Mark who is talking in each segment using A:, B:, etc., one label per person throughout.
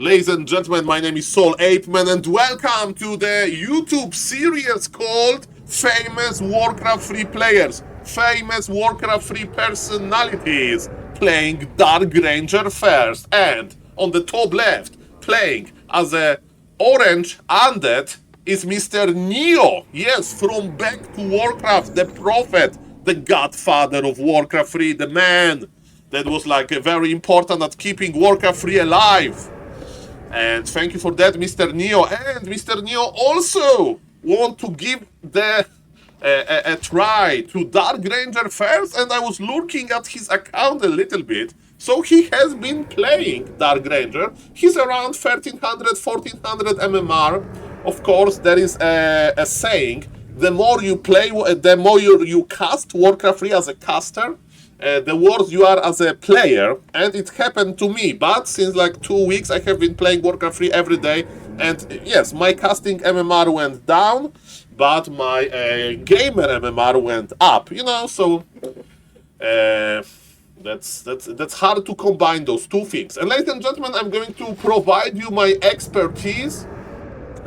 A: Ladies and gentlemen, my name is SaulApeMan and welcome to the YouTube series called Famous Warcraft 3 Players. Famous Warcraft 3 personalities playing Dark Ranger first. And on the top left, playing as a orange undead is Mr. Neo. Yes, from Back2Warcraft, the prophet, the godfather of Warcraft 3, the man that was like very important at keeping Warcraft 3 alive. And thank you for that, Mr. Neo. And Mr. Neo also want to give the a try to Dark Ranger first, and I was looking at his account a little bit. So he has been playing Dark Ranger. He's around 1300, 1400 MMR. Of course, there is a saying, the more you play, the more you cast Warcraft 3 as a caster, the worse you are as a player, and it happened to me. But since like 2 weeks I have been playing Warcraft 3 every day, and yes, my casting MMR went down, but my gamer MMR went up, you know, so that's hard to combine those two things. And ladies and gentlemen, I'm going to provide you my expertise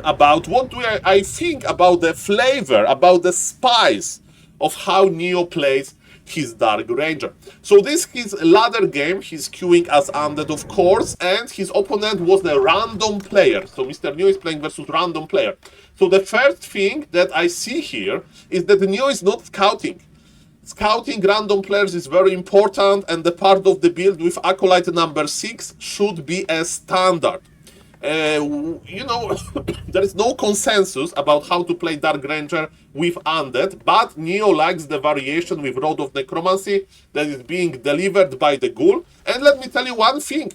A: about what do I think about the flavor, about the spice of how Neo plays his Dark Ranger. So this is his ladder game, he's queuing as undead of course, and his opponent was a random player. So Mr. Neo is playing versus random player. So the first thing that I see here is that Neo is not scouting. Scouting random players is very important, and the part of the build with Acolyte number 6 should be a standard. You know, there is no consensus about how to play Dark Ranger with Undead, but Neo likes the variation with Road of Necromancy that is being delivered by the Ghoul. And let me tell you one thing,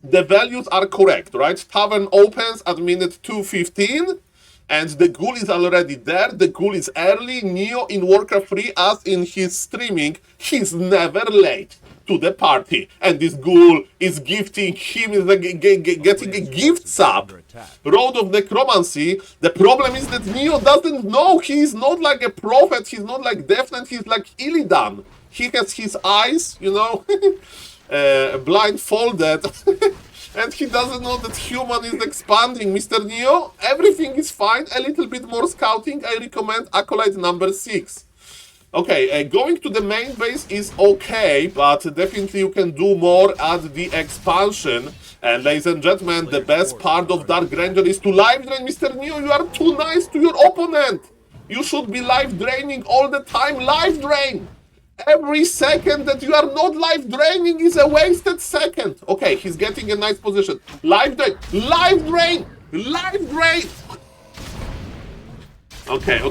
A: the values are correct, right? Tavern opens at minute 2:15, and the Ghoul is already there. The Ghoul is early. Neo in Warcraft 3, as in his streaming, he's never late to the party, and this Ghoul is gifting him, is like getting a gift sub. Road of Necromancy. The problem is that Neo doesn't know. He's not like a prophet, he's not like Deathland, he's like Illidan. He has his eyes, you know, blindfolded, and he doesn't know that human is expanding. Mr. Neo, everything is fine, a little bit more scouting. I recommend Acolyte number 6. Okay, going to the main base is okay, but definitely you can do more at the expansion. And ladies and gentlemen, the best part of Dark Ranger is to live drain. Mr. Neo, you are too nice to your opponent. You should be live draining all the time. Live drain! Every second that you are not live draining is a wasted second. Okay, he's getting a nice position. Live drain! Live drain! Live drain! Okay.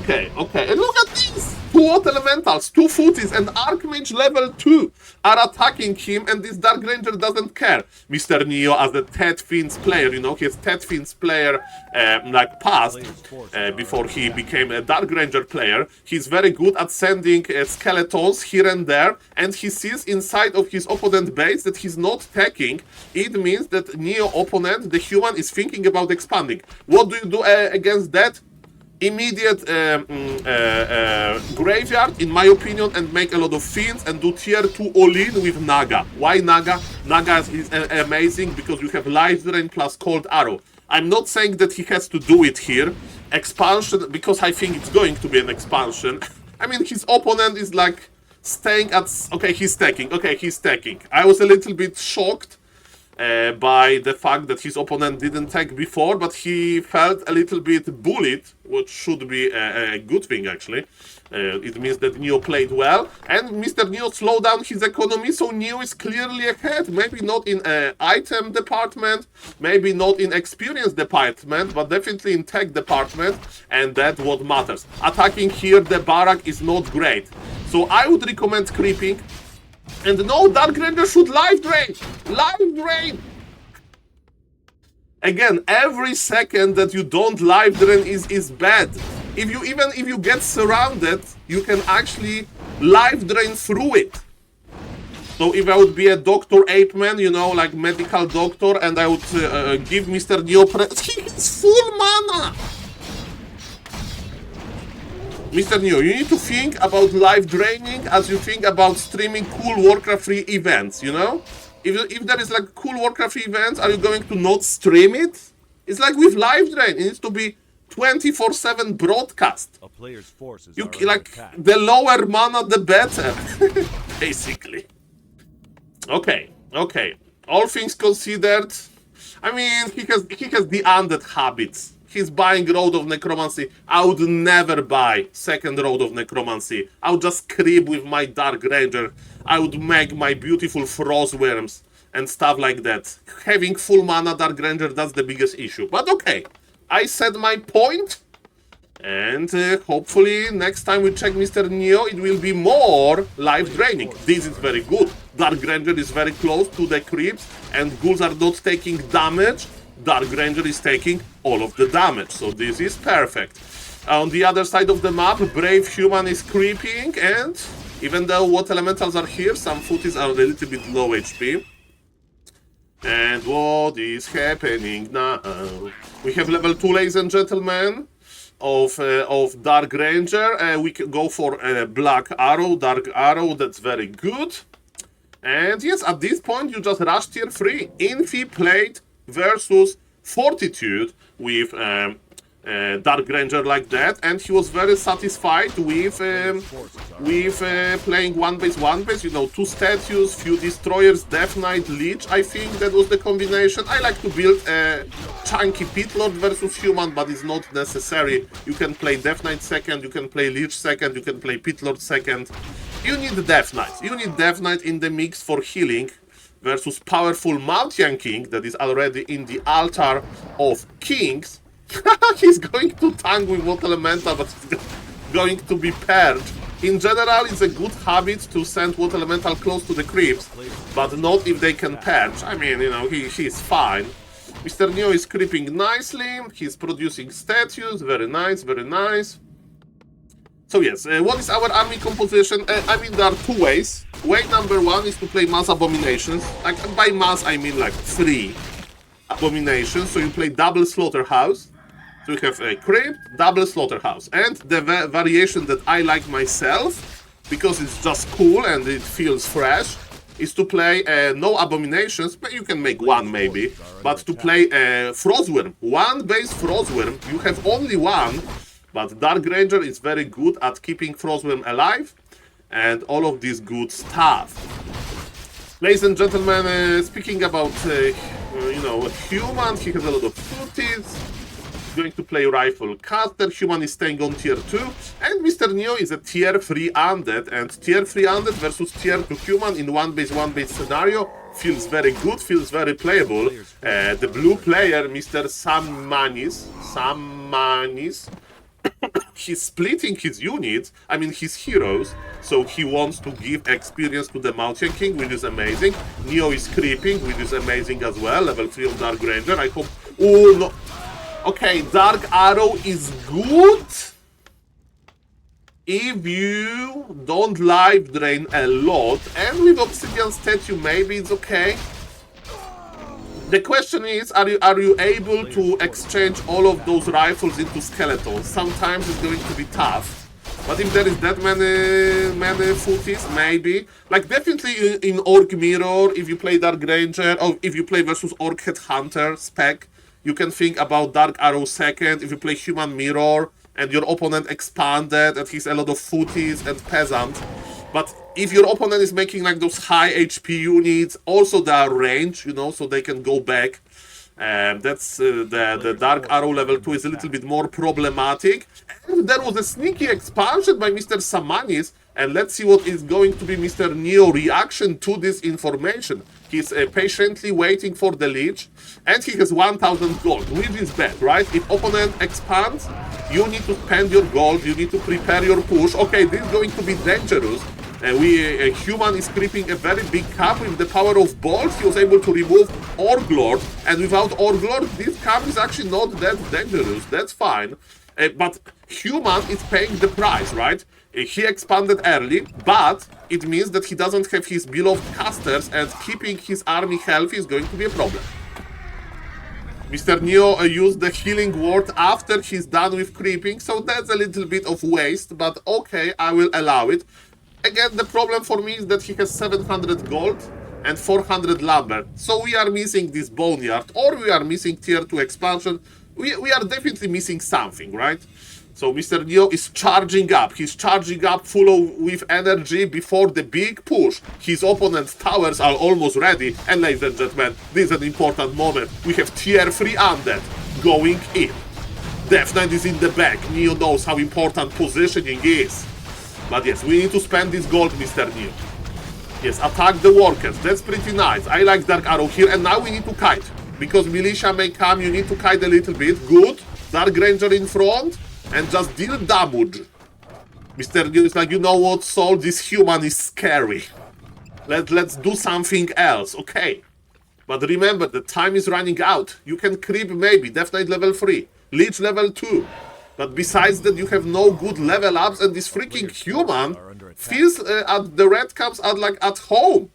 A: And look at this! 2 Water Elementals, 2 Footies, and Archmage level 2 are attacking him, and this Dark Ranger doesn't care. Mr. Neo, as a Ted Fiends player, you know, he's Ted Fiends player like past, before he became a Dark Ranger player. He's very good at sending skeletons here and there, and he sees inside of his opponent base that he's not attacking. It means that Neo opponent, the human, is thinking about expanding. What do you do against that? Immediate graveyard, in my opinion, and make a lot of fiends and do tier 2 all-in with Naga. Why Naga? Naga is amazing because you have Life Drain plus Cold Arrow. I'm not saying that he has to do it here. Expansion, because I think it's going to be an expansion. I mean, his opponent is like staying at... Okay, he's stacking. I was a little bit shocked by the fact that his opponent didn't tank before, but he felt a little bit bullied, which should be a good thing actually. It means that Neo played well, and Mr. Neo slowed down his economy, so Neo is clearly ahead. Maybe not in item department, maybe not in experience department, but definitely in tech department, and that's what matters. Attacking here, the barrack is not great, so I would recommend creeping. And no, Dark Ranger should live drain! Live drain! Again, every second that you don't live drain is bad. If you get surrounded, you can actually live drain through it. So if I would be a Dr. Apeman, you know, like medical doctor, and I would give Mr. Neo he's full mana! Mr. Neo, you need to think about live draining as you think about streaming cool Warcraft 3 events, you know? If there is like cool Warcraft events, are you going to not stream it? It's like with live drain. It needs to be 24/7 broadcast.
B: A player's forces
A: You
B: are under
A: like
B: attack.
A: the lower mana, the better, basically. Okay, okay. All things considered, I mean, he has the undead habits. He's buying Road of Necromancy. I would never buy second Road of Necromancy. I would just creep with my Dark Ranger. I would make my beautiful Frostworms and stuff like that. Having full mana Dark Ranger, that's the biggest issue. But okay, I said my point. And hopefully next time we check Mr. Neo, it will be more life draining. This is very good. Dark Ranger is very close to the creeps and ghouls are not taking damage. Dark Ranger is taking all of the damage, so this is perfect. On the other side of the map, Brave Human is creeping, and even though Water Elementals are here, some footies are a little bit low HP. And what is happening now? We have level 2, ladies and gentlemen, of Dark Ranger. We can go for Black Arrow, Dark Arrow, that's very good. And yes, at this point, you just rush tier 3. Infi played versus Fortitude with Dark Ranger like that, and he was very satisfied with playing one base, you know, 2 statues, few destroyers, Death Knight, Lich. I think that was the combination. I like to build a chunky Pit Lord versus Human, but it's not necessary. You can play Death Knight second, you can play Lich second, you can play Pit Lord second. You need Death Knight. You need Death Knight in the mix for healing versus powerful Mountain King that is already in the altar of kings. He's going to tank with Water Elemental, but he's going to be paired. In general, it's a good habit to send Water Elemental close to the creeps, but not if they can perch. I mean, you know, he's fine. Mr. Neo is creeping nicely. He's producing statues. Very nice, very nice. So yes, what is our army composition? I mean, there are 2 ways. Way number 1 is to play mass abominations. Like, by mass, I mean like 3 abominations. So you play double slaughterhouse. So you have a crypt, double slaughterhouse. And the variation that I like myself, because it's just cool and it feels fresh, is to play no abominations, but you can make 1 maybe, but to play a Frostworm. 1 base Frostworm, you have only 1, but Dark Ranger is very good at keeping Frostworm alive and all of this good stuff. Ladies and gentlemen, speaking about, you know, Human, he has a lot of footies. Going to play Rifle Caster. Human is staying on tier 2, and Mr. Neo is a tier 3 undead, and tier 3 undead versus tier 2 human in 1 base scenario feels very good, feels very playable. The blue player, Mr. Samanis, he's splitting his units, I mean his heroes, so he wants to give experience to the Mountain King, which is amazing. Neo is creeping, which is amazing as well. Level 3 of Dark Ranger, I hope... Oh, no. Okay, Dark Arrow is good if you don't life drain a lot, and with Obsidian statue maybe it's okay. The question is, are you able to exchange all of those rifles into skeletons? Sometimes it's going to be tough, but if there is that many footies, maybe. Like definitely in Orc Mirror, if you play Dark Ranger, or if you play versus Orc Headhunter spec, you can think about Dark Arrow second. If you play Human Mirror and your opponent expanded and he's a lot of footies and peasant. But if your opponent is making like those high HP units, also they are range, you know, so they can go back. That's the Dark Arrow level 2 is a little bit more problematic. And there was a sneaky expansion by Mr. Samanis, and let's see what is going to be Mr. Neo reaction to this information. He's patiently waiting for the Lich, and he has 1000 gold, which is bad, right? If opponent expands, you need to spend your gold, you need to prepare your push. Okay, this is going to be dangerous. Human is creeping a very big cap with the power of bolts. He was able to remove Orglord, and without Orglord, this cap is actually not that dangerous. That's fine. But Human is paying the price, right? He expanded early, but it means that he doesn't have his beloved casters, and keeping his army healthy is going to be a problem. Mr. Neo used the healing ward after he's done with creeping, so that's a little bit of waste, but okay, I will allow it. Again, the problem for me is that he has 700 gold, and 400 lumber. So we are missing this boneyard, or we are missing tier 2 expansion. We are definitely missing something, right? So Mr. Neo is charging up. He's charging up with energy before the big push. His opponent's towers are almost ready. And ladies and gentlemen, this is an important moment. We have tier 3 undead going in. Death Knight is in the back. Neo knows how important positioning is. But yes, we need to spend this gold, Mr. Neo. Yes, attack the workers. That's pretty nice. I like Dark Arrow here. And now we need to kite. Because militia may come, you need to kite a little bit. Good. Dark Ranger in front. And just deal damage. Mr. Neo is like, you know what, Saul? This human is scary. Let's do something else. Okay. But remember, the time is running out. You can creep maybe. Death Knight level 3. Lich level 2. But besides that, you have no good level ups. And this freaking human feels at the red camps at home.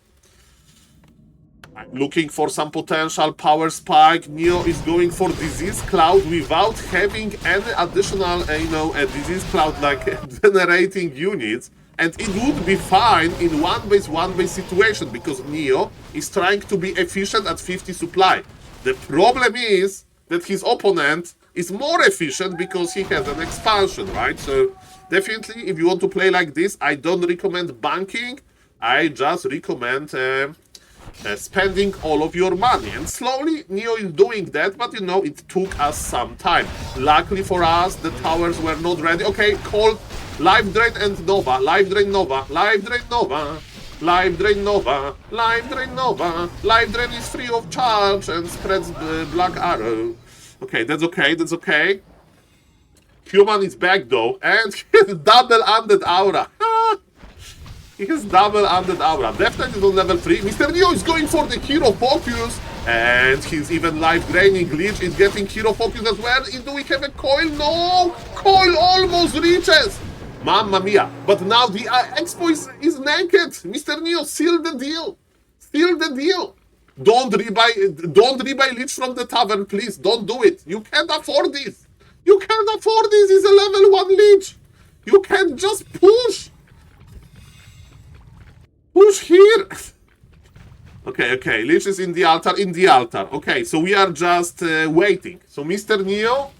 A: I'm looking for some potential power spike. Neo is going for disease cloud without having any additional, a disease cloud like generating units. And it would be fine in 1-base situation because Neo is trying to be efficient at 50 supply. The problem is that his opponent is more efficient because he has an expansion, right? So definitely, if you want to play like this, I don't recommend banking. I just recommend spending all of your money. And slowly, Neo is doing that, but it took us some time. Luckily for us, the towers were not ready. Okay, call Life Drain and Nova. Life Drain Nova. Life Drain Nova. Life Drain Nova. Life Drain Nova. Life Drain is free of charge and spreads Black Arrow. Okay, that's okay, that's okay. Human is back though, and he has double undead aura. He has double undead aura. Death Knight is on level 3. Mr. Neo is going for the hero focus. And he's even life draining. Lich is getting hero focus as well. Do we have a coil? No! Coil almost reaches! Mamma mia. But now the Expo is naked. Mr. Neo, seal the deal. Seal the deal. Don't rebuy Lich from the tavern, please. Don't do it. You can't afford this. You can't afford this. He's a level 1 Lich. You can't just push. Push here! Okay, Lich is in the altar, Okay, so we are just waiting. So Mr. Neo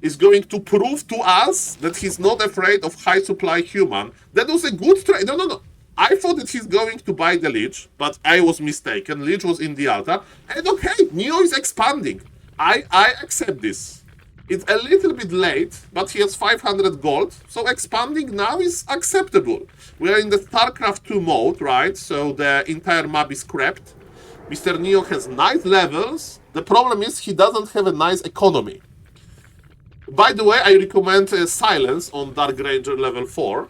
A: is going to prove to us that he's not afraid of high supply human. That was a good trade. No. I thought that he's going to buy the Lich, but I was mistaken. Lich was in the altar. And okay, Neo is expanding. I accept this. It's a little bit late, but he has 500 gold, so expanding now is acceptable. We are in the StarCraft 2 mode, right? So the entire map is scrapped. Mr. Neo has nice levels. The problem is he doesn't have a nice economy. By the way, I recommend Silence on Dark Ranger level 4.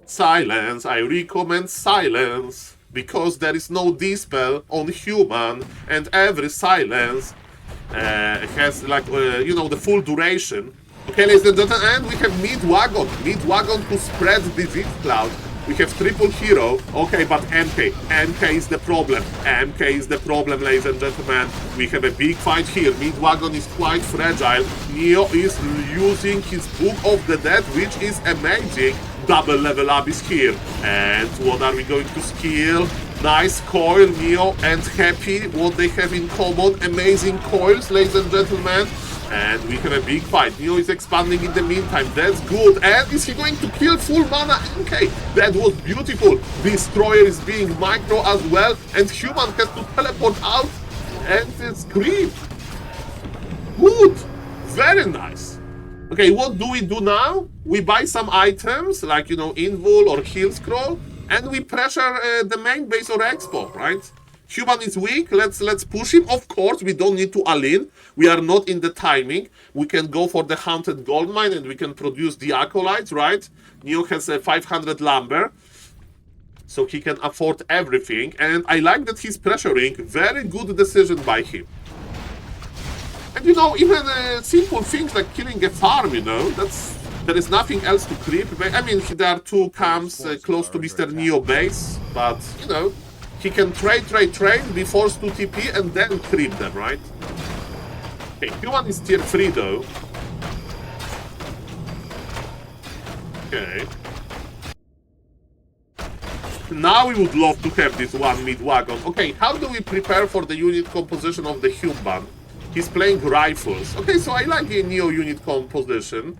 A: Silence, I recommend Silence, because there is no dispel on human, and every Silence has the full duration. Okay, ladies and gentlemen, and we have mid-wagon to spread disease cloud. We have triple hero. Okay, but MK is the problem. MK is the problem, ladies and gentlemen. We have a big fight here. Mid-wagon is quite fragile. Neo is using his Book of the Dead, which is amazing. Double level up is here. And what are we going to skill? Nice coil, Neo and Happy. What they have in common, amazing coils, ladies and gentlemen. And we have a big fight. Neo is expanding in the meantime. That's good. And is he going to kill full mana MK? That was beautiful. Destroyer is being micro as well. And human has to teleport out. And it's creep. Good. Very nice. Okay, what do we do now? We buy some items like, Invul or Heal Scroll. And we pressure the main base or expo, right? Human is weak, let's push him. Of course, we don't need to all-in. We are not in the timing. We can go for the Haunted Goldmine and we can produce the Acolytes, right? Neo has 500 lumber, so he can afford everything. And I like that he's pressuring. Very good decision by him. And even simple things like killing a farm, there is nothing else to creep. I mean, there are 2 camps close to Mr. Neo base, but, he can trade, be forced to TP, and then creep them, right? Okay, Human is tier 3, though. Okay. Now we would love to have this one mid-wagon. Okay, how do we prepare for the unit composition of the human? He's playing rifles. Okay, so I like a Neo unit composition.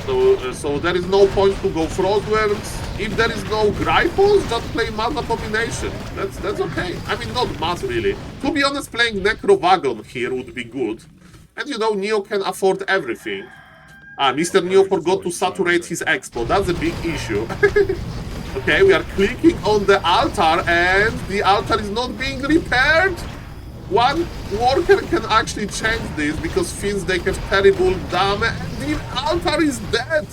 A: So there is no point to go Frostworms. If there is no Rifles, just play Mass Abomination. That's okay. I mean, not Mass really. To be honest, playing Necrowagon here would be good. And you know, Neo can afford everything. Ah, Mr. Neo forgot to saturate his expo. That's a big issue. Okay, we are clicking on the altar and the altar is not being repaired. One worker can actually change this because Finns, they have terrible damage and the altar is dead.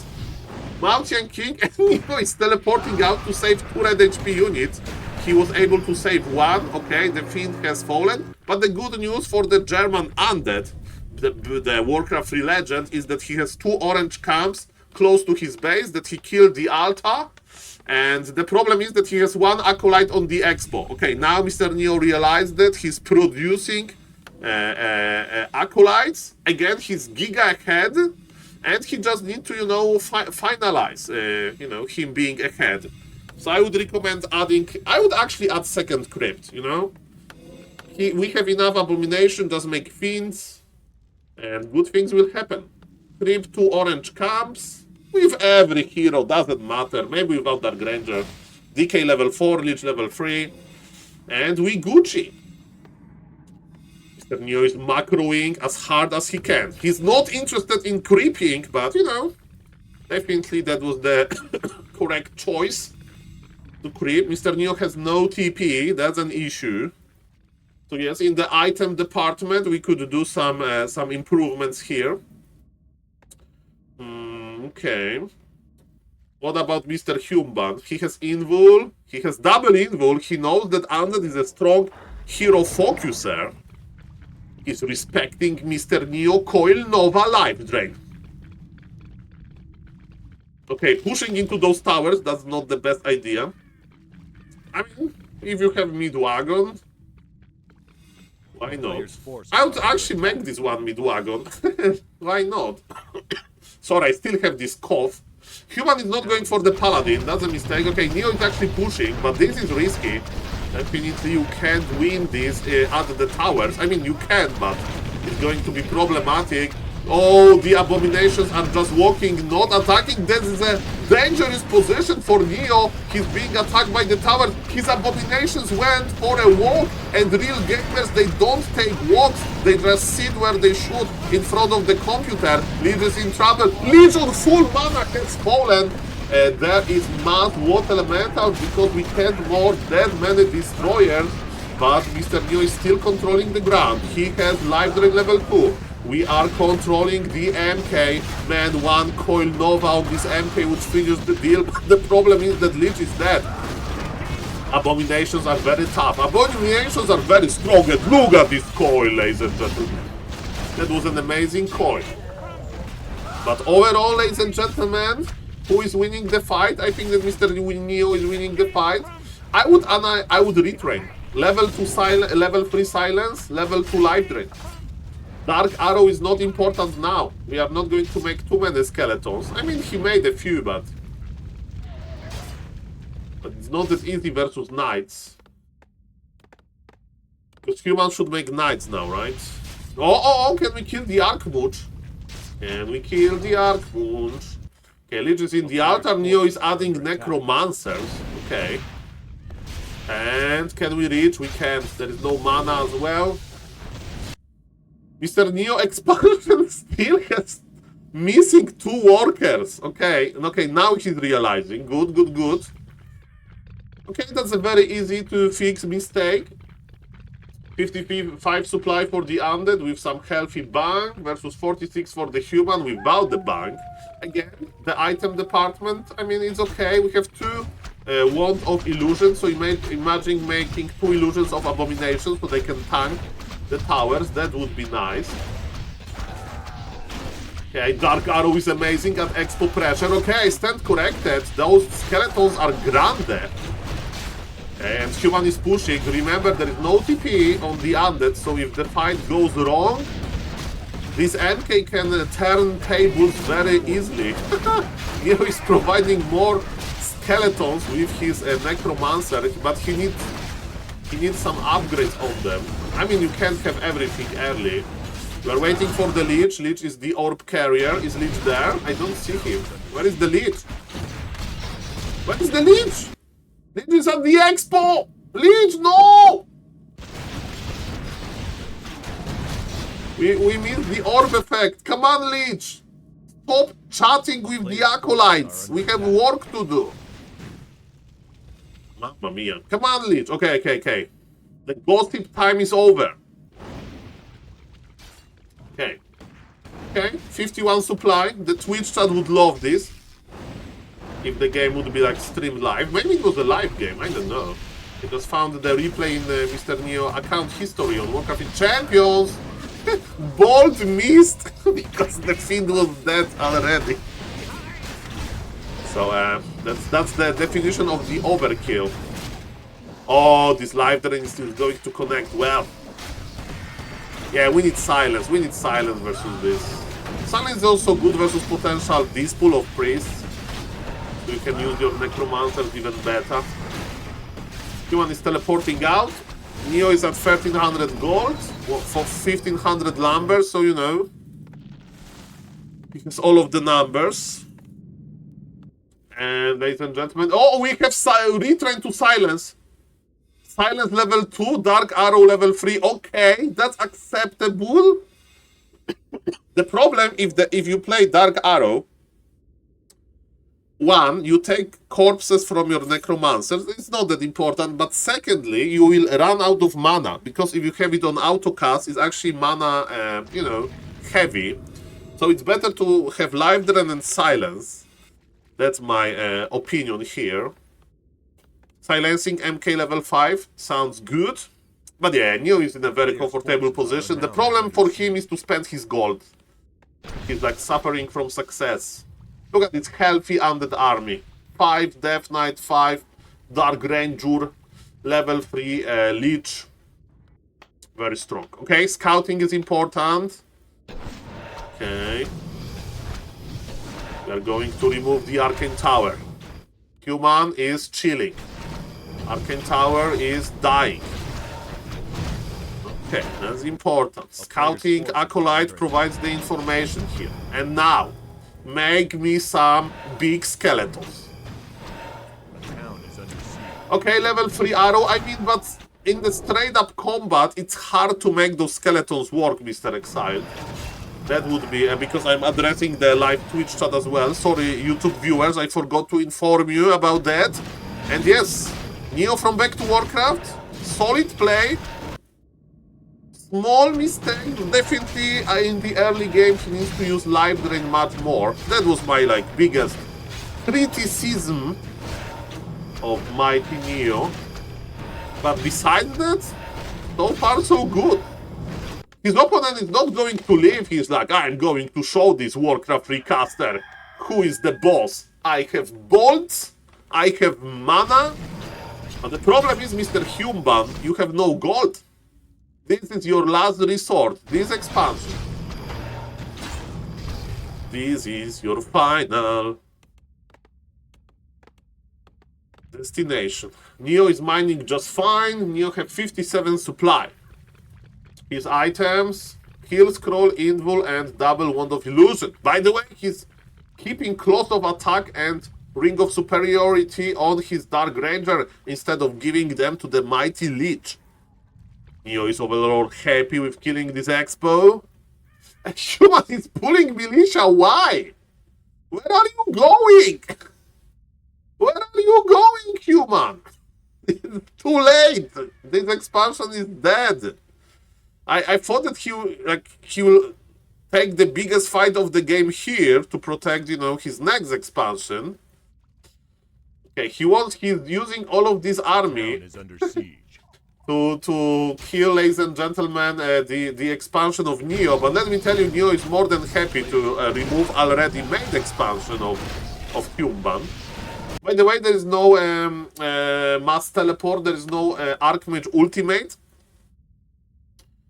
A: Mountain King and Neo is teleporting out to save 2 red HP units. He was able to save 1. Okay, the Finn has fallen. But the good news for the German undead, the Warcraft 3 legend, is that he has 2 orange camps close to his base, that he killed the altar. And the problem is that he has 1 acolyte on the expo. Okay, now Mr. Neo realized that he's producing acolytes. Again, he's giga ahead. And he just needs to, you know, finalize, you know, him being ahead. So I would recommend adding... I would actually add second crypt, you know? We have enough abomination, just make fiends. And good things will happen. Crypt 2 orange camps. With every hero, doesn't matter. Maybe without Dark Ranger. DK level 4, Lich level 3. And we Gucci. Mr. Neo is macroing as hard as he can. He's not interested in creeping, but, you know, definitely that was the correct choice to creep. Mr. Neo has no TP, that's an issue. So yes, in the item department, we could do some improvements here. Okay. What about Mr. Human? He has Invul, he has double Invul, he knows that Undead is a strong hero focuser. He's respecting Mr. Neo Coil Nova Life Drain. Okay, pushing into those towers, that's not the best idea. I mean, if you have mid-wagon, why not? I would actually make this one mid-wagon. Why not? Sorry, I still have this cough. Human is not going for the Paladin, that's a mistake. Okay, Neo is actually pushing, but this is risky. Definitely you can't win this at the towers. I mean, you can, but it's going to be problematic. Oh, the abominations are just walking, not attacking. This is a dangerous position for Neo. He's being attacked by the tower. His abominations went for a walk, and real gamers, they don't take walks. They just sit where they should in front of the computer. Lich is in trouble. Lich on full mana has fallen. There is mass water elemental because we had more that many destroyers. But Mr. Neo is still controlling the ground. He has life drain level 2. We are controlling the MK. Man, 1 Coil Nova on this MK would finish the deal. But the problem is that Lich is dead. Abominations are very tough. Abominations are very strong. And look at this coil, ladies and gentlemen. That was an amazing coil. But overall, ladies and gentlemen, who is winning the fight? I think that Mr. Neo is winning the fight. I would retrain. Level 2 silence, level 3 silence, level 2 life drain. Dark Arrow is not important now. We are not going to make too many skeletons. I mean, he made a few, but it's not as easy versus knights. Because humans should make knights now, right? Oh, can we kill the Archmage? Can we kill the Archmage? Okay, Lich is in the altar. Neo is adding necromancers. Okay. And can we reach? We can't. There is no mana as well. Mr. Neo expansion still has missing 2 workers. Okay, now he's realizing. Good. Okay, that's a very easy to fix mistake. 55 supply for the undead with some healthy bank versus 46 for the human without the bank. Again, the item department, I mean, it's okay. We have 2 wand of illusions, so imagine making 2 illusions of abominations so they can tank the towers. That would be nice. Okay, Dark Arrow is amazing at expo pressure. Okay, I stand corrected. Those skeletons are grande. And human is pushing. Remember, there is no TP on the undead, so if the fight goes wrong, this MK can turn tables very easily. Neo is providing more skeletons with his necromancer, but he needs some upgrades on them. I mean, you can't have everything early. We are waiting for the Lich. Lich is the orb carrier. Is Lich there? I don't see him. Where is the Lich? Where is the Lich? Lich is at the expo! Lich, no! We missed the orb effect. Come on, Lich! Stop chatting with the acolytes. We have work to do. Mamma mia. Come on, Lich. Okay. The gossip time is over. Okay, 51 supply. The Twitch chat would love this. If the game would be like streamed live. Maybe it was a live game, I don't know. I just found the replay in Mr. Neo account history on Warcraft Champions. Bolt missed because the fiend was dead already. So that's the definition of the overkill. Oh, this live drain is still going to connect well. Yeah, we need silence. We need silence versus this. Silence is also good versus potential this pool of priests. So you can use your necromancers even better. Human is teleporting out. Neo is at 1300 gold for 1500 lumber, so you know. Because all of the numbers. And ladies and gentlemen, oh, we have retrain to silence. Silence level 2, Dark Arrow level 3. Okay, that's acceptable. The problem if you play Dark Arrow, one, you take corpses from your necromancers. It's not that important, but secondly, you will run out of mana because if you have it on autocast, it's actually mana, heavy. So it's better to have Life Drain and Silence. That's my opinion here. Silencing MK level 5 sounds good. But yeah, Neo is in a very comfortable position. The problem for him is to spend his gold. He's like suffering from success. Look at this healthy undead army. 5 Death Knight, 5 Dark Ranger, level 3 Leech. Very strong. Okay, scouting is important. Okay. We are going to remove the Arcane Tower. Human is chilling. Arcane Tower is dying. Okay, that's important. Scouting Acolyte provides the information here. And now, make me some big skeletons. Okay, level 3 arrow. I mean, but in the straight up combat, it's hard to make those skeletons work, Mr. Exile. That would be, because I'm addressing the live Twitch chat as well. Sorry, YouTube viewers, I forgot to inform you about that. And yes, Neo from Back2Warcraft, solid play. Small mistake, definitely in the early game he needs to use Life Drain much more. That was my biggest criticism of Mighty Neo. But besides that, so far so good. His opponent is not going to leave, he's like, I'm going to show this Warcraft recaster who is the boss. I have bolts, I have mana, but the problem is, Mr. Human, you have no gold. This is your last resort, this expansion. This is your final destination. Neo is mining just fine. Neo have 57 supply. His items, Heal Scroll, Invul, and Double Wand of Illusion. By the way, he's keeping Cloth of Attack and Ring of Superiority on his Dark Ranger instead of giving them to the Mighty Lich. Neo is overall happy with killing this expo. And Human is pulling militia, why? Where are you going? Where are you going, Human? It's too late. This expansion is dead. I thought that he will take the biggest fight of the game here to protect, his next expansion. Okay, he's using all of this army to kill, ladies and gentlemen, the expansion of Neo. But let me tell you, Neo is more than happy to remove already made expansion of Human. By the way, there is no mass teleport, there is no Archmage ultimate.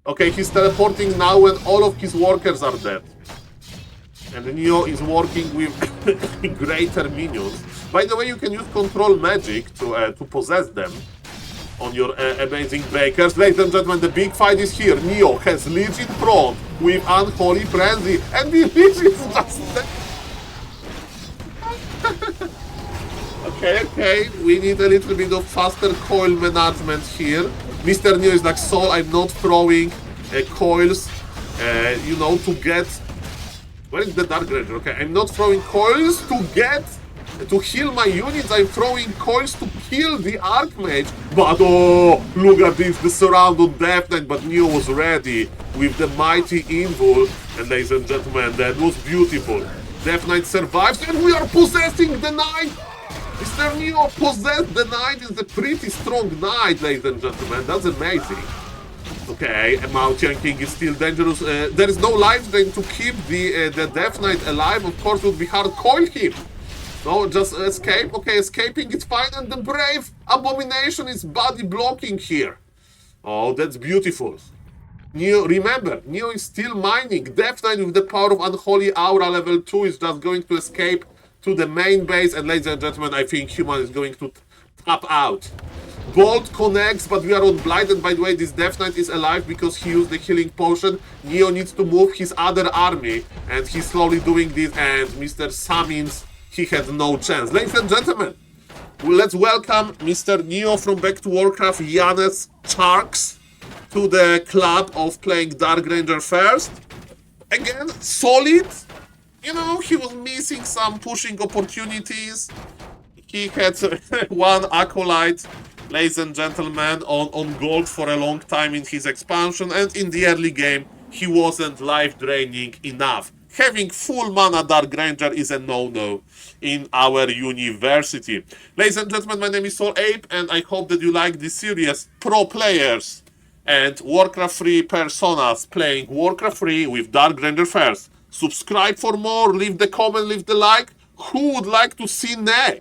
A: Okay, he's teleporting now when all of his workers are dead. And Neo is working with greater minions. By the way, you can use control magic to possess them on your amazing bakers. Ladies and gentlemen, the big fight is here. Neo has Lich in front with Unholy Frenzy, and the Lich is just there. Okay, we need a little bit of faster coil management here. Mr. Neo is like, Saul, I'm not throwing coils, you know, to get... Where is the Dark Ranger? Okay, I'm not throwing coils to heal my units, I'm throwing coils to kill the Archmage. But oh, look at this, the surround on Death Knight, but Neo was ready with the mighty Invul. And ladies and gentlemen, that was beautiful. Death Knight survives, and we are possessing the Knight! Mr. Neo possessed the Knight. Is a pretty strong Knight, ladies and gentlemen. That's amazing. Okay, a Mountain King is still dangerous. There is no life drain to keep the Death Knight alive. Of course, it would be hard coil him. No, just escape. Okay, escaping is fine. And the Brave Abomination is body blocking here. Oh, that's beautiful. Neo, remember, Neo is still mining. Death Knight with the power of Unholy Aura level 2 is just going to escape to the main base, and ladies and gentlemen, I think Human is going to tap out. Bolt connects, but we are on Blind, and by the way, this Death Knight is alive because he used the healing potion. Neo needs to move his other army, and he's slowly doing this, and Mr. Samins, he had no chance. Ladies and gentlemen, let's welcome Mr. Neo from Back2Warcraft, Yanis Charks, to the club of playing Dark Ranger first. Again, solid. You know, he was missing some pushing opportunities. He had one Acolyte, ladies and gentlemen, on gold for a long time in his expansion, and in the early game, he wasn't life draining enough. Having full mana Dark Ranger is a no-no in our university. Ladies and gentlemen, my name is SaulApe, and I hope that you like this series. Pro players and Warcraft 3 personas playing Warcraft 3 with Dark Ranger first. Subscribe for more, leave the comment, leave the like. Who would like to see next?